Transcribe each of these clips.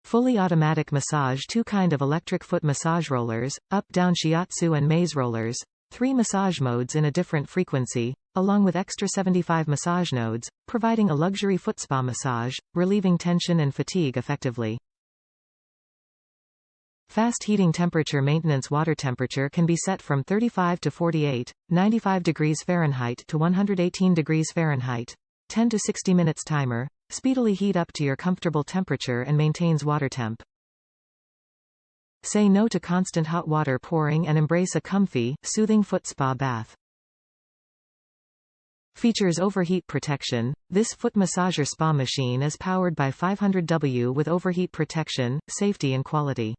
Fully automatic massage. 2 kind of electric foot massage rollers, up-down shiatsu and Maize rollers. 3 massage modes in a different frequency, along with extra 75 massage nodes, providing a luxury foot spa massage, relieving tension and fatigue effectively. Fast heating temperature. Maintenance water temperature can be set from 35 to 48, 95 degrees Fahrenheit to 118 degrees Fahrenheit. 10 to 60 minutes timer. Speedily heat up to your comfortable temperature and maintains water temp. Say no to constant hot water pouring and embrace a comfy, soothing foot spa bath. Features overheat protection. This foot massager spa machine is powered by 500W with overheat protection, safety and quality.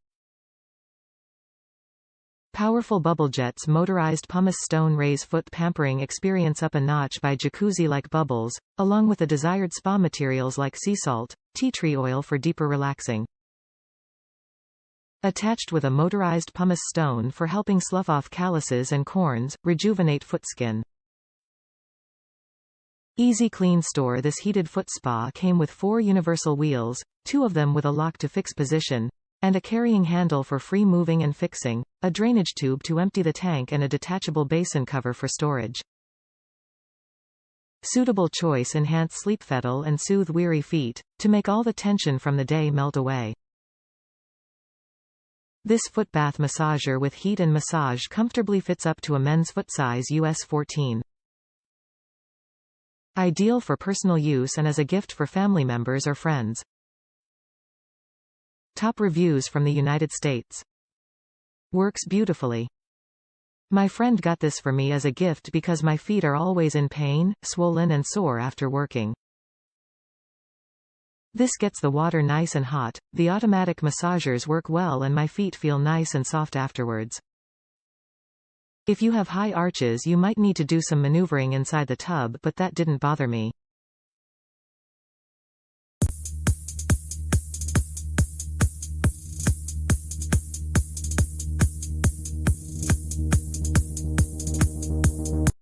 Powerful bubble jets. Motorized Pumice stone raise foot pampering experience up a notch by jacuzzi-like bubbles, along with the desired spa materials like sea salt, tea tree oil for deeper relaxing. Attached with a motorized pumice stone for helping slough off calluses and corns, rejuvenate foot skin. Easy clean store. This heated foot spa came with 4 universal wheels, 2 of them with a lock to fix position, and a carrying handle for free moving and fixing, a drainage tube to empty the tank and a detachable basin cover for storage. Suitable choice. Enhance sleep fettle and soothe weary feet, to make all the tension from the day melt away. This foot bath massager with heat and massage comfortably fits up to a men's foot size US 14. Ideal for personal use and as a gift for family members or friends. Top reviews from the United States. Works beautifully. My friend got this for me as a gift because my feet are always in pain, swollen and sore after working. This gets the water nice and hot, the automatic massagers work well and my feet feel nice and soft afterwards. If you have high arches you might need to do some maneuvering inside the tub, but that didn't bother me.